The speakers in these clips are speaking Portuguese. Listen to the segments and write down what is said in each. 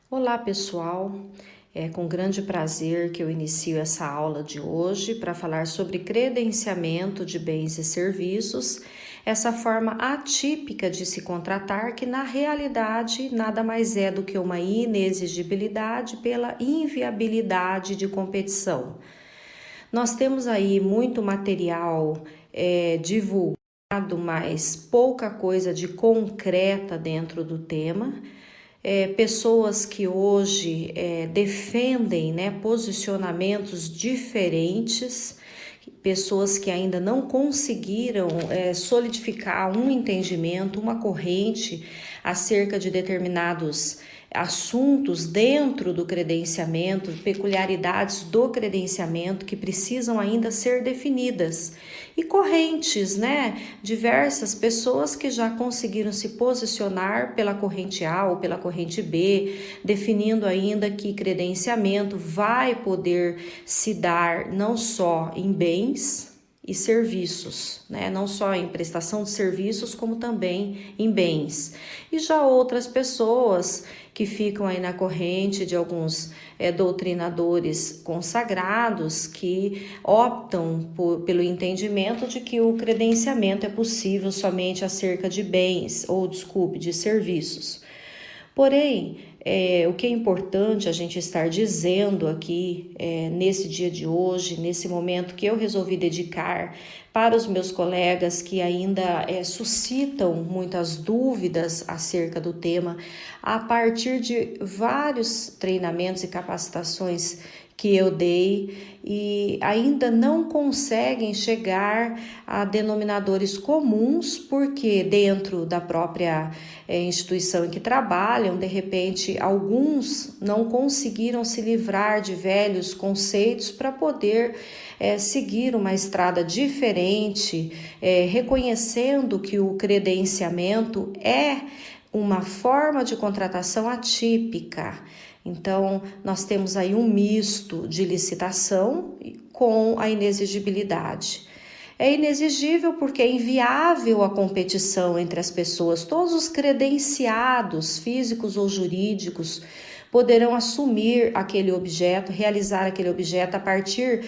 Olá, pessoal. É com grande prazer que eu inicio essa aula de hoje para falar sobre credenciamento de bens e serviços, essa forma atípica de se contratar que na realidade nada mais é do que uma inexigibilidade pela inviabilidade de competição. Nós temos aí muito material divulgado, mas pouca coisa de concreta dentro do tema. Pessoas que hoje defendem, né, posicionamentos diferentes, pessoas que ainda não conseguiram solidificar um entendimento, uma corrente acerca de determinados assuntos dentro do credenciamento, peculiaridades do credenciamento que precisam ainda ser definidas. E correntes, né? Diversas pessoas que já conseguiram se posicionar pela corrente A ou pela corrente B, definindo ainda que credenciamento vai poder se dar não só em bens e serviços, né? Não só em prestação de serviços, como também em bens. E já outras pessoas que ficam aí na corrente de alguns doutrinadores consagrados que optam pelo entendimento de que o credenciamento é possível somente acerca de bens, ou desculpe, de serviços. Porém, o que é importante a gente estar dizendo aqui nesse dia de hoje, nesse momento que eu resolvi dedicar para os meus colegas que ainda suscitam muitas dúvidas acerca do tema, a partir de vários treinamentos e capacitações que eu dei e ainda não conseguem chegar a denominadores comuns, porque dentro da própria instituição em que trabalham, de repente, alguns não conseguiram se livrar de velhos conceitos para poder seguir uma estrada diferente, reconhecendo que o credenciamento é uma forma de contratação atípica. Então, nós temos aí um misto de licitação com a inexigibilidade. É inexigível porque é inviável a competição entre as pessoas. Todos os credenciados, físicos ou jurídicos, poderão assumir aquele objeto, realizar aquele objeto a partir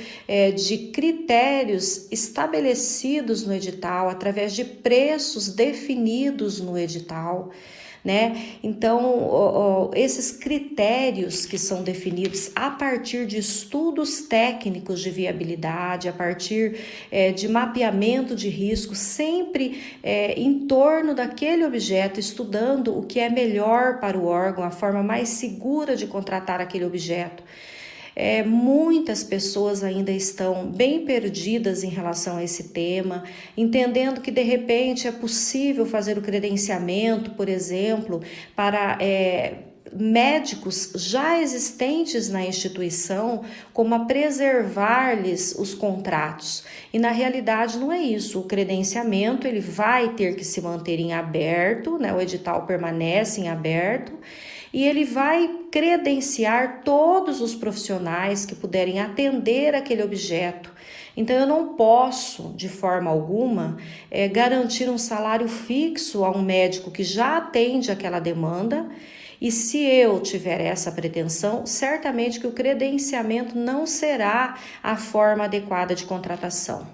de critérios estabelecidos no edital, através de preços definidos no edital, né? Então, esses critérios que são definidos a partir de estudos técnicos de viabilidade, a partir de mapeamento de risco, sempre em torno daquele objeto, estudando o que é melhor para o órgão, a forma mais segura de contratar aquele objeto. Muitas pessoas ainda estão bem perdidas em relação a esse tema, entendendo que de repente é possível fazer o credenciamento, por exemplo, para médicos já existentes na instituição, como a preservar-lhes os contratos. E na realidade não é isso. O credenciamento ele vai ter que se manter em aberto, né? O edital permanece em aberto. E ele vai credenciar todos os profissionais que puderem atender aquele objeto. Então, eu não posso, de forma alguma, garantir um salário fixo a um médico que já atende aquela demanda. E se eu tiver essa pretensão, certamente que o credenciamento não será a forma adequada de contratação.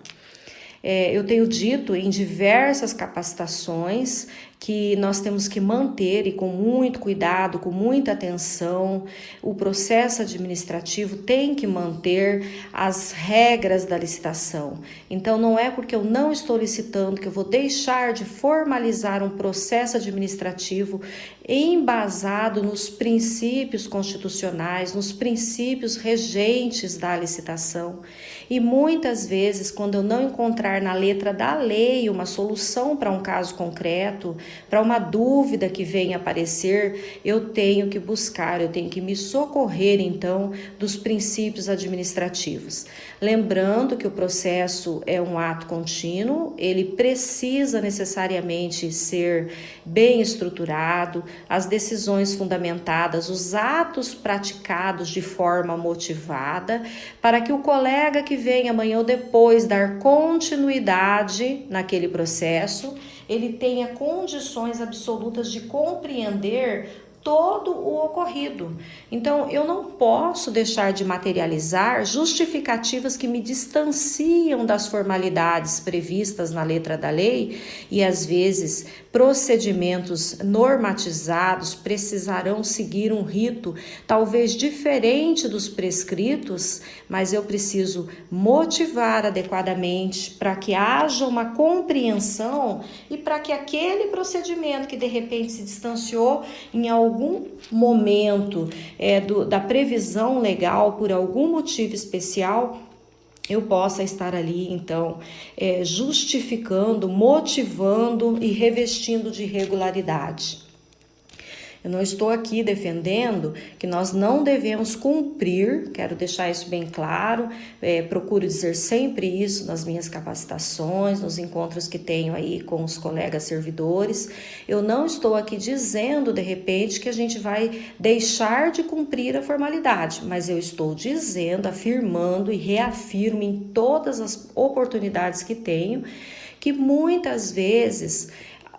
Eu tenho dito em diversas capacitações que nós temos que manter, e com muito cuidado, com muita atenção, o processo administrativo tem que manter as regras da licitação. Então, não é porque eu não estou licitando que eu vou deixar de formalizar um processo administrativo embasado nos princípios constitucionais, nos princípios regentes da licitação. E muitas vezes, quando eu não encontrar na letra da lei uma solução para um caso concreto, para uma dúvida que venha aparecer, eu tenho que buscar, eu tenho que me socorrer então dos princípios administrativos. Lembrando que o processo é um ato contínuo, ele precisa necessariamente ser bem estruturado, as decisões fundamentadas, os atos praticados de forma motivada, para que o colega que vem amanhã ou depois dar continuidade naquele processo, ele tenha condições absolutas de compreender todo o ocorrido. Então, eu não posso deixar de materializar justificativas que me distanciam das formalidades previstas na letra da lei e, às vezes, procedimentos normatizados precisarão seguir um rito talvez diferente dos prescritos, mas eu preciso motivar adequadamente para que haja uma compreensão e para que aquele procedimento que de repente se distanciou em algum momento da previsão legal por algum motivo especial, eu possa estar ali, então, justificando, motivando e revestindo de regularidade. Eu não estou aqui defendendo que nós não devemos cumprir, quero deixar isso bem claro, procuro dizer sempre isso nas minhas capacitações, nos encontros que tenho aí com os colegas servidores. Eu não estou aqui dizendo, de repente, que a gente vai deixar de cumprir a formalidade, mas eu estou dizendo, afirmando e reafirmo em todas as oportunidades que tenho, que muitas vezes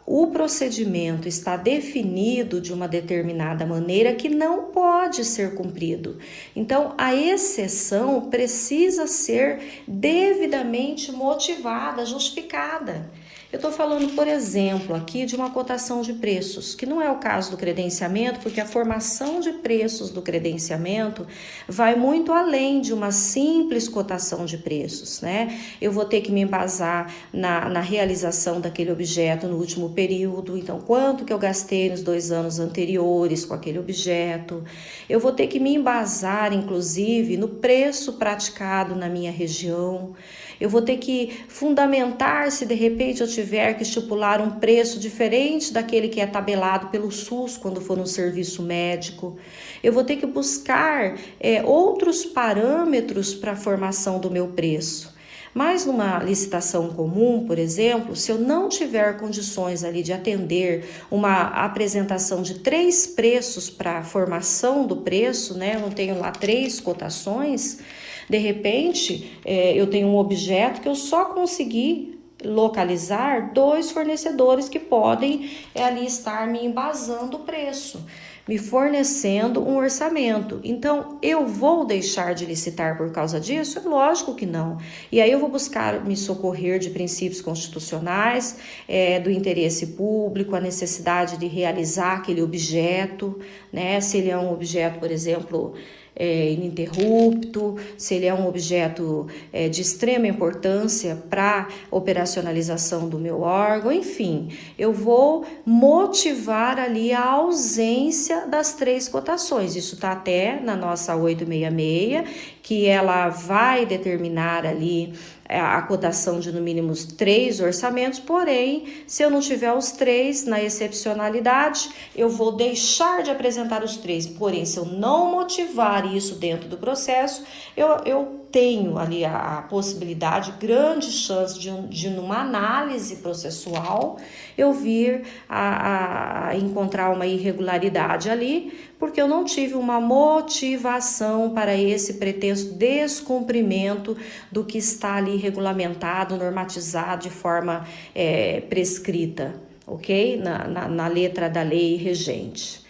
o procedimento está definido de uma determinada maneira que não pode ser cumprido. Então, a exceção precisa ser devidamente motivada, justificada. Eu estou falando, por exemplo, aqui de uma cotação de preços, que não é o caso do credenciamento, porque a formação de preços do credenciamento vai muito além de uma simples cotação de preços, né? Eu vou ter que me embasar na realização daquele objeto no último período, então quanto que eu gastei nos 2 anos anteriores com aquele objeto. Eu vou ter que me embasar, inclusive, no preço praticado na minha região. Eu vou ter que fundamentar se de repente eu tiver que estipular um preço diferente daquele que é tabelado pelo SUS quando for um serviço médico. Eu vou ter que buscar outros parâmetros para a formação do meu preço. Mas numa licitação comum, por exemplo, se eu não tiver condições ali de atender uma apresentação de 3 preços para a formação do preço, né? Eu não tenho lá 3 cotações. De repente, eu tenho um objeto que eu só consegui localizar 2 fornecedores que podem ali estar me embasando o preço, me fornecendo um orçamento. Então, eu vou deixar de licitar por causa disso? É lógico que não. E aí eu vou buscar me socorrer de princípios constitucionais, do interesse público, a necessidade de realizar aquele objeto, né? Se ele é um objeto, por exemplo, ininterrupto, se ele é um objeto de extrema importância para operacionalização do meu órgão, enfim, eu vou motivar ali a ausência das 3 cotações. Isso está até na nossa 866, que ela vai determinar ali a cotação de no mínimo 3 orçamentos, porém, se eu não tiver os 3 na excepcionalidade, eu vou deixar de apresentar os 3, porém, se eu não motivar isso dentro do processo, eu tenho ali a possibilidade, grande chance de numa análise processual, eu vir a encontrar uma irregularidade ali, porque eu não tive uma motivação para esse pretenso descumprimento do que está ali regulamentado, normatizado de forma prescrita, ok? Na letra da lei regente.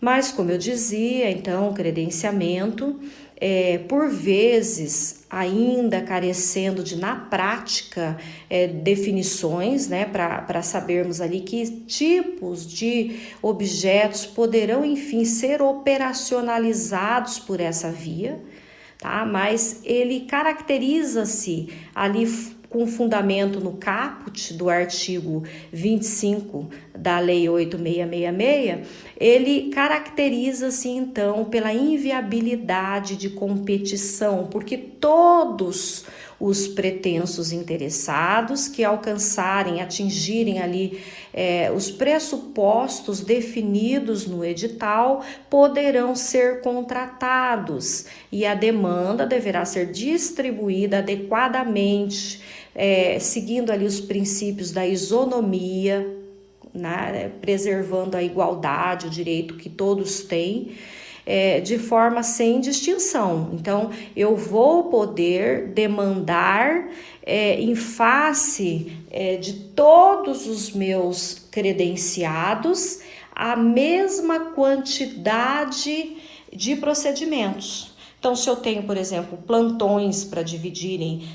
Mas, como eu dizia, então, o credenciamento, por vezes, ainda carecendo de, na prática, definições, né, para sabermos ali que tipos de objetos poderão, enfim, ser operacionalizados por essa via, tá? Mas ele caracteriza-se ali com fundamento no caput do artigo 25 da Lei 8666, ele caracteriza-se então pela inviabilidade de competição, porque todos os pretensos interessados que alcançarem, atingirem ali os pressupostos definidos no edital poderão ser contratados e a demanda deverá ser distribuída adequadamente, seguindo ali os princípios da isonomia, né, preservando a igualdade, o direito que todos têm, de forma sem distinção. Então, eu vou poder demandar em face de todos os meus credenciados a mesma quantidade de procedimentos. Então, se eu tenho, por exemplo, plantões para dividirem,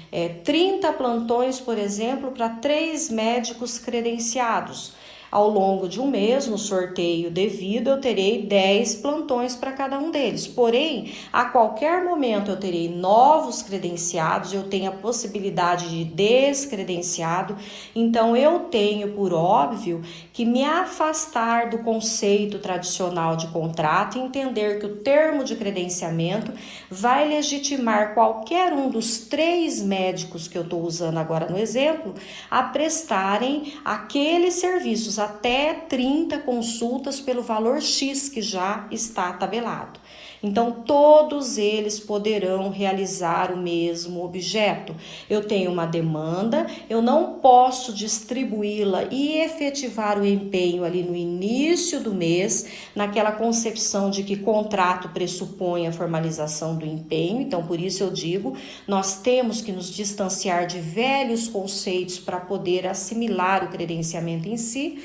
30 plantões, por exemplo, para 3 médicos credenciados, ao longo de um mês, no sorteio devido, eu terei 10 plantões para cada um deles. Porém, a qualquer momento eu terei novos credenciados, eu tenho a possibilidade de descredenciado. Então, eu tenho, por óbvio, que me afastar do conceito tradicional de contrato e entender que o termo de credenciamento vai legitimar qualquer um dos 3 médicos que eu estou usando agora no exemplo a prestarem aqueles serviços até 30 consultas pelo valor X que já está tabelado. Então, todos eles poderão realizar o mesmo objeto. Eu tenho uma demanda, eu não posso distribuí-la e efetivar o empenho ali no início do mês, naquela concepção de que contrato pressupõe a formalização do empenho. Então, por isso eu digo, nós temos que nos distanciar de velhos conceitos para poder assimilar o credenciamento em si.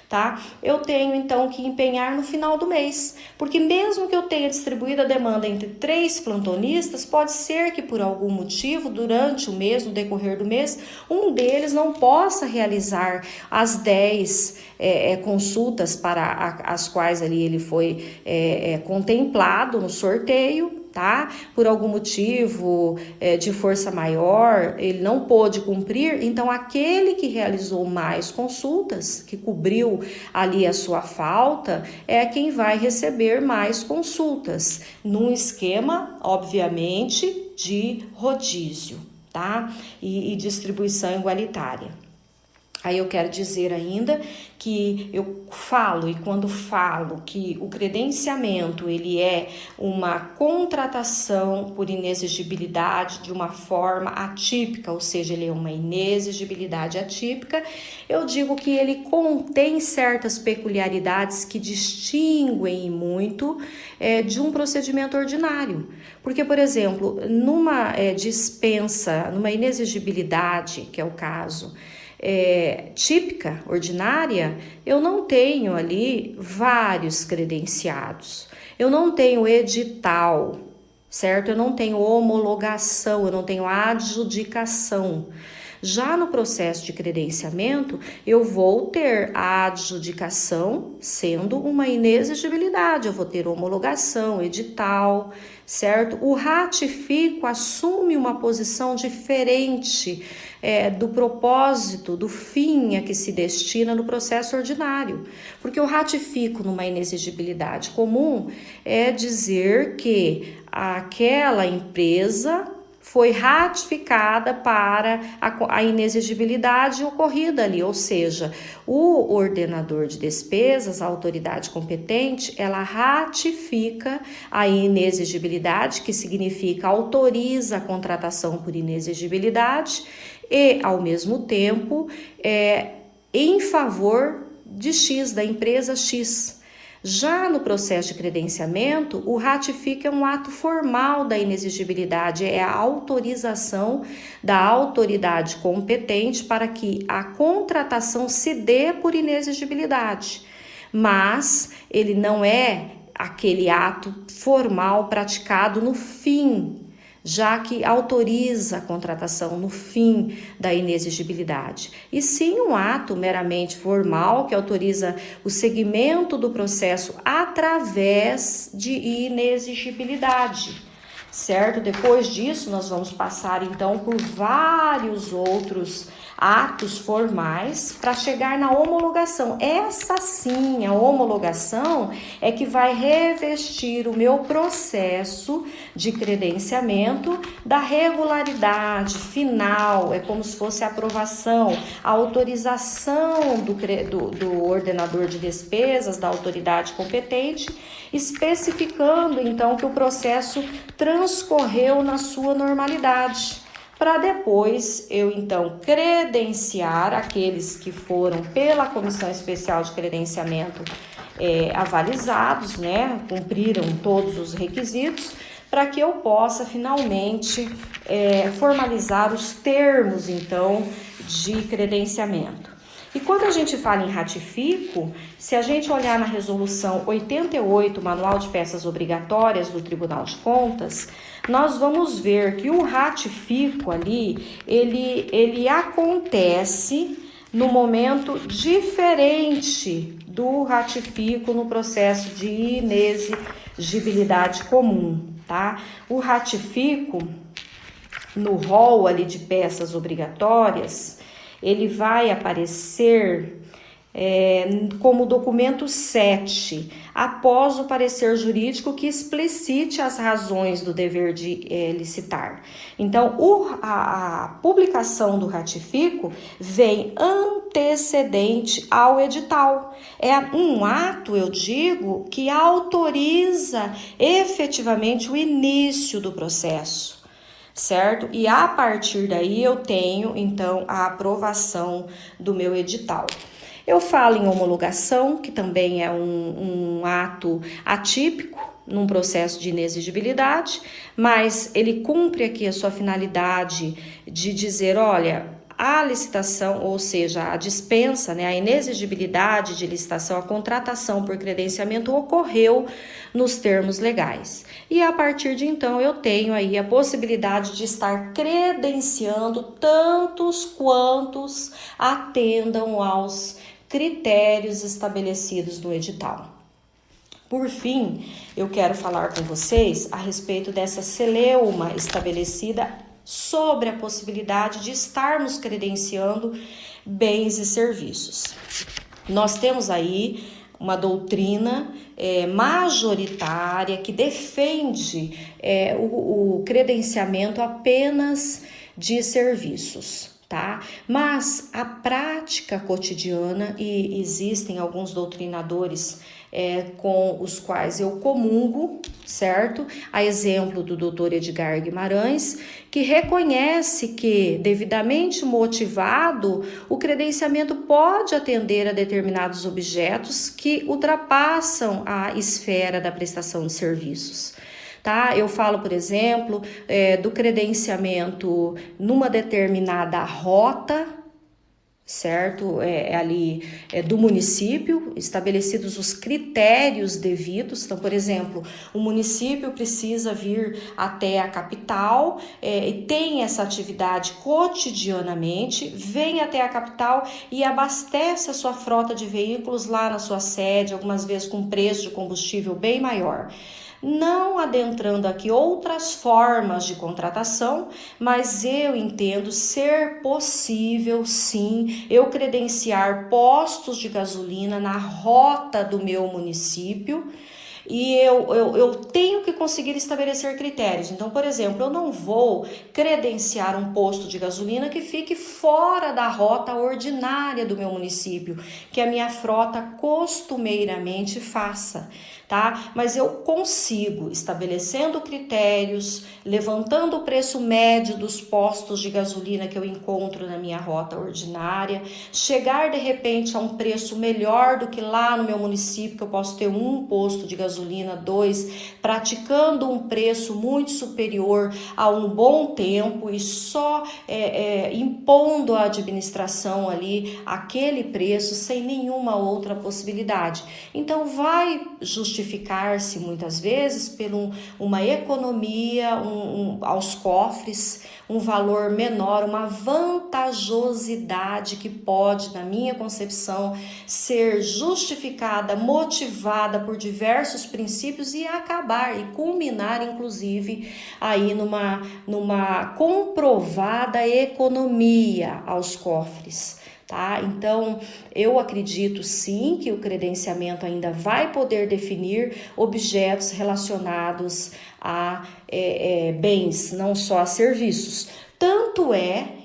Tá? Eu tenho então que empenhar no final do mês, porque mesmo que eu tenha distribuído a demanda entre 3 plantonistas, pode ser que por algum motivo, durante o mês, no decorrer do mês, um deles não possa realizar as 10 consultas para as quais ali ele foi contemplado no sorteio. Tá? Por algum motivo de força maior, ele não pôde cumprir, então aquele que realizou mais consultas, que cobriu ali a sua falta, é quem vai receber mais consultas, num esquema, obviamente, de rodízio, tá? E distribuição igualitária. Aí eu quero dizer ainda que eu falo, e quando falo que o credenciamento ele é uma contratação por inexigibilidade de uma forma atípica, ou seja, ele é uma inexigibilidade atípica, eu digo que ele contém certas peculiaridades que distinguem muito de um procedimento ordinário. Porque, por exemplo, numa dispensa, numa inexigibilidade, que é o caso, típica, ordinária, eu não tenho ali vários credenciados, eu não tenho edital, certo? Eu não tenho homologação, eu não tenho adjudicação. Já no processo de credenciamento, eu vou ter a adjudicação sendo uma inexigibilidade, eu vou ter homologação, edital, certo? O ratifico assume uma posição diferente do propósito, do fim a que se destina no processo ordinário. Porque o ratifico numa inexigibilidade comum é dizer que aquela empresa foi ratificada para a inexigibilidade ocorrida ali, ou seja, o ordenador de despesas, a autoridade competente, ela ratifica a inexigibilidade, que significa autoriza a contratação por inexigibilidade e, ao mesmo tempo, em favor de X, da empresa X. Já no processo de credenciamento, o ratifica é um ato formal da inexigibilidade, é a autorização da autoridade competente para que a contratação se dê por inexigibilidade, mas ele não é aquele ato formal praticado no fim, já que autoriza a contratação no fim da inexigibilidade, e sim um ato meramente formal que autoriza o seguimento do processo através de inexigibilidade, certo? Depois disso, nós vamos passar então por vários outros atos formais para chegar na homologação. Essa sim, a homologação é que vai revestir o meu processo de credenciamento da regularidade final, é como se fosse a aprovação, a autorização do ordenador de despesas, da autoridade competente, especificando então que o processo transcorreu na sua normalidade, para depois eu então credenciar aqueles que foram pela Comissão Especial de Credenciamento avalizados, né, cumpriram todos os requisitos, para que eu possa finalmente formalizar os termos então de credenciamento. E quando a gente fala em ratifico, se a gente olhar na resolução 88, Manual de Peças Obrigatórias do Tribunal de Contas, nós vamos ver que o ratifico ali, ele acontece no momento diferente do ratifico no processo de inexigibilidade comum, tá? O ratifico, no rol ali de peças obrigatórias, ele vai aparecer como documento 7, após o parecer jurídico que explicite as razões do dever de licitar. Então, a publicação do ratifico vem antecedente ao edital. É um ato, eu digo, que autoriza efetivamente o início do processo, certo? E a partir daí eu tenho, então, a aprovação do meu edital. Eu falo em homologação, que também é um ato atípico num processo de inexigibilidade, mas ele cumpre aqui a sua finalidade de dizer, olha, a licitação, ou seja, a dispensa, né, a inexigibilidade de licitação, a contratação por credenciamento ocorreu nos termos legais. E a partir de então eu tenho aí a possibilidade de estar credenciando tantos quantos atendam aos critérios estabelecidos no edital. Por fim, eu quero falar com vocês a respeito dessa celeuma estabelecida sobre a possibilidade de estarmos credenciando bens e serviços. Nós temos aí uma doutrina majoritária que defende o credenciamento apenas de serviços, tá? Mas a prática cotidiana, e existem alguns doutrinadores com os quais eu comungo, certo? A exemplo do Dr. Edgar Guimarães, que reconhece que, devidamente motivado, o credenciamento pode atender a determinados objetos que ultrapassam a esfera da prestação de serviços. Tá? Eu falo, por exemplo, do credenciamento numa determinada rota, certo? Ali do município, estabelecidos os critérios devidos. Então, por exemplo, o município precisa vir até a capital, e tem essa atividade cotidianamente, vem até a capital e abastece a sua frota de veículos lá na sua sede, algumas vezes com preço de combustível bem maior. Não adentrando aqui outras formas de contratação, mas eu entendo ser possível, sim, eu credenciar postos de gasolina na rota do meu município. E eu tenho que conseguir estabelecer critérios. Então, por exemplo, eu não vou credenciar um posto de gasolina que fique fora da rota ordinária do meu município, que a minha frota costumeiramente faça, tá? Mas eu consigo, estabelecendo critérios, levantando o preço médio dos postos de gasolina que eu encontro na minha rota ordinária, chegar de repente a um preço melhor do que lá no meu município, que eu posso ter um posto de gasolina, 2, praticando um preço muito superior a um bom tempo e só impondo à administração ali aquele preço sem nenhuma outra possibilidade. Então vai justificar-se muitas vezes por uma economia aos cofres, um valor menor, uma vantajosidade que pode, na minha concepção, ser justificada, motivada por diversos princípios e acabar e culminar, inclusive, aí numa comprovada economia aos cofres. Tá? Então, eu acredito sim que o credenciamento ainda vai poder definir objetos relacionados a bens, não só a serviços. Tanto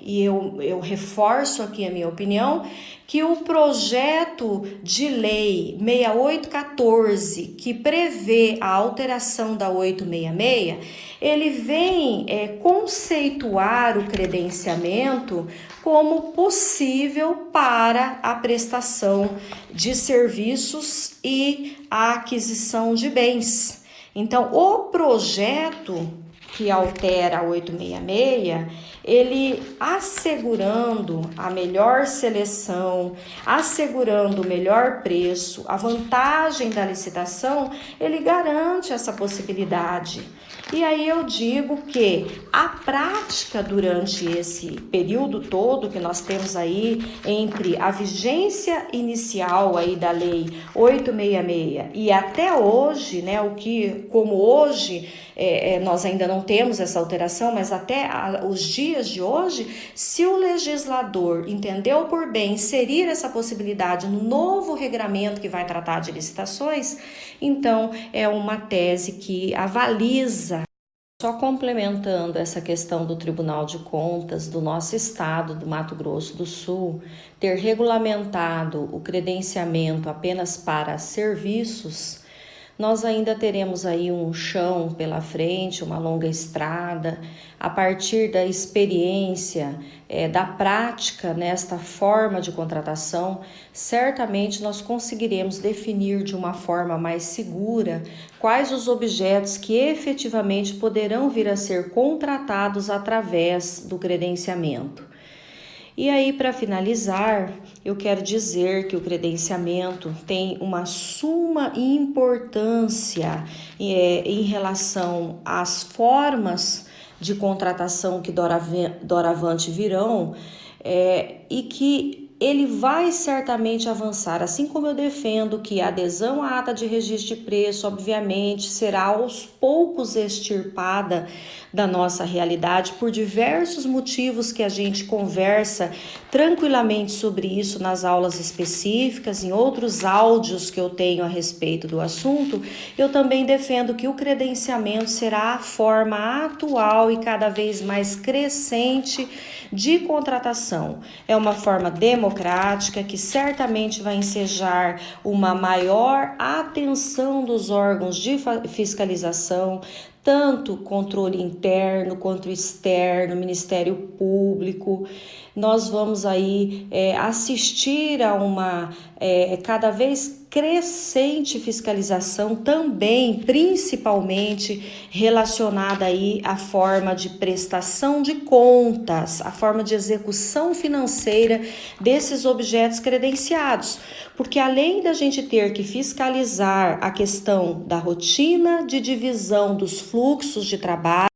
e eu reforço aqui a minha opinião, que o projeto de lei 6814, que prevê a alteração da 866, ele vem conceituar o credenciamento como possível para a prestação de serviços e a aquisição de bens. Então, o projeto que altera a 866, ele assegurando a melhor seleção, assegurando o melhor preço, a vantagem da licitação, ele garante essa possibilidade. E aí eu digo que a prática durante esse período todo que nós temos aí entre a vigência inicial aí da lei 866 e até hoje, né, como hoje nós ainda não temos essa alteração, mas até os dias de hoje, se o legislador entendeu por bem inserir essa possibilidade no novo regramento que vai tratar de licitações, então é uma tese que avaliza. Só complementando essa questão do Tribunal de Contas do nosso estado, do Mato Grosso do Sul, ter regulamentado o credenciamento apenas para serviços, nós ainda teremos aí um chão pela frente, uma longa estrada, a partir da experiência, da prática nesta forma de contratação, certamente nós conseguiremos definir de uma forma mais segura quais os objetos que efetivamente poderão vir a ser contratados através do credenciamento. E aí, para finalizar, eu quero dizer que o credenciamento tem uma suma importância em relação às formas de contratação que doravante virão, e que ele vai certamente avançar, assim como eu defendo que a adesão à ata de registro de preço, obviamente, será aos poucos extirpada da nossa realidade por diversos motivos que a gente conversa tranquilamente sobre isso nas aulas específicas, em outros áudios que eu tenho a respeito do assunto. Eu também defendo que o credenciamento será a forma atual e cada vez mais crescente de contratação. É uma forma democrática que certamente vai ensejar uma maior atenção dos órgãos de fiscalização, tanto controle interno quanto externo, Ministério Público. Nós vamos aí assistir a uma cada vez crescente fiscalização também, principalmente relacionada aí à forma de prestação de contas, a forma de execução financeira desses objetos credenciados, porque além da gente ter que fiscalizar a questão da rotina de divisão dos fluxos de trabalho,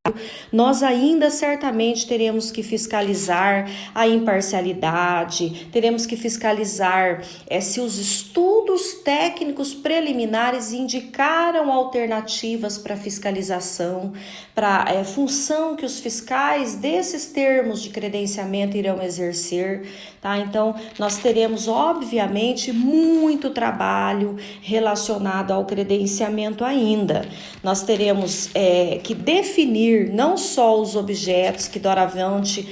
nós ainda certamente teremos que fiscalizar a imparcialidade, teremos que fiscalizar se os estudos técnicos preliminares indicaram alternativas para fiscalização, para a função que os fiscais desses termos de credenciamento irão exercer, tá? Então, nós teremos, obviamente, muito trabalho relacionado ao credenciamento ainda. Nós teremos que definir não só os objetos que doravante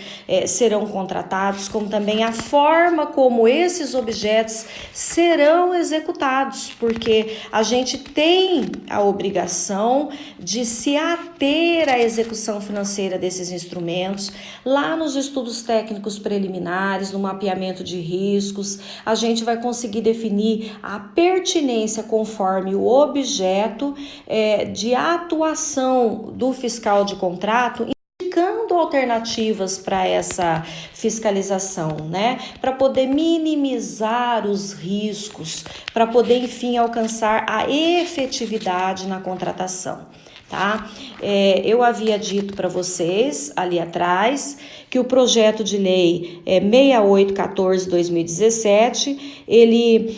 serão contratados, como também a forma como esses objetos serão executados, porque a gente tem a obrigação de se ater à execução financeira desses instrumentos. Lá nos estudos técnicos preliminares, no mapeamento de riscos, a gente vai conseguir definir a pertinência conforme o objeto de atuação do fiscal de contrato, indicando alternativas para essa fiscalização, né? Para poder minimizar os riscos, para poder, enfim, alcançar a efetividade na contratação. Tá? Eu havia dito para vocês ali atrás que o projeto de lei 6814/2017, ele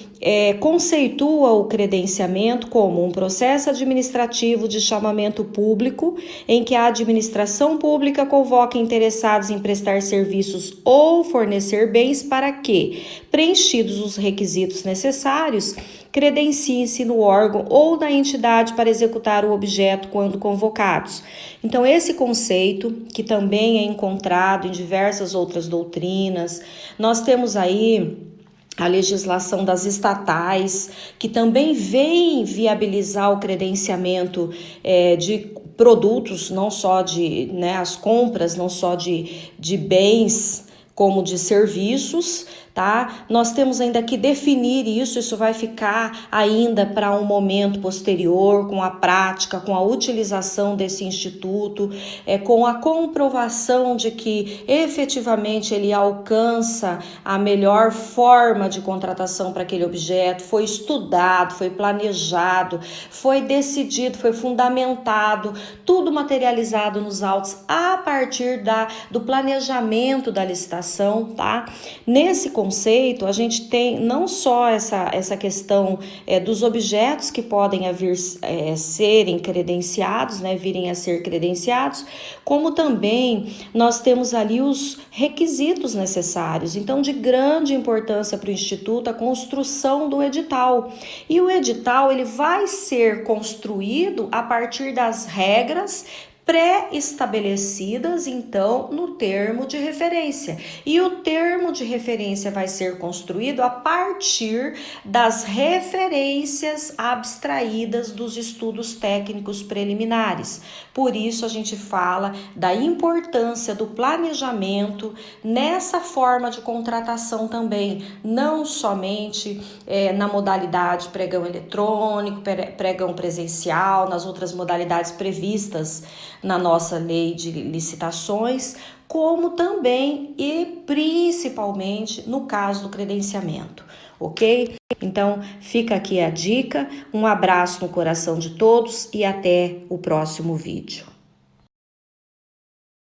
conceitua o credenciamento como um processo administrativo de chamamento público em que a administração pública convoca interessados em prestar serviços ou fornecer bens para que, preenchidos os requisitos necessários, credencie-se no órgão ou na entidade para executar o objeto quando convocados. Então, esse conceito, que também é encontrado em diversas outras doutrinas, nós temos aí a legislação das estatais, que também vem viabilizar o credenciamento de produtos, não só de, as compras, não só de bens, como de serviços. tá? Nós temos ainda que definir isso vai ficar ainda para um momento posterior, com a prática, com a utilização desse instituto, com a comprovação de que efetivamente ele alcança a melhor forma de contratação para aquele objeto, foi estudado, foi planejado, foi decidido, foi fundamentado, tudo materializado nos autos a partir do planejamento da licitação, tá? Nesse conceito, a gente tem não só essa questão dos objetos que podem serem credenciados, né, virem a ser credenciados, como também nós temos ali os requisitos necessários. Então, de grande importância para o Instituto, a construção do edital. E o edital ele vai ser construído a partir das regras pré-estabelecidas, então, no termo de referência. E o termo de referência vai ser construído a partir das referências abstraídas dos estudos técnicos preliminares. Por isso, a gente fala da importância do planejamento nessa forma de contratação também, não somente na modalidade pregão eletrônico, pregão presencial, nas outras modalidades previstas na nossa lei de licitações, como também e principalmente no caso do credenciamento, ok? Então, fica aqui a dica, um abraço no coração de todos e até o próximo vídeo.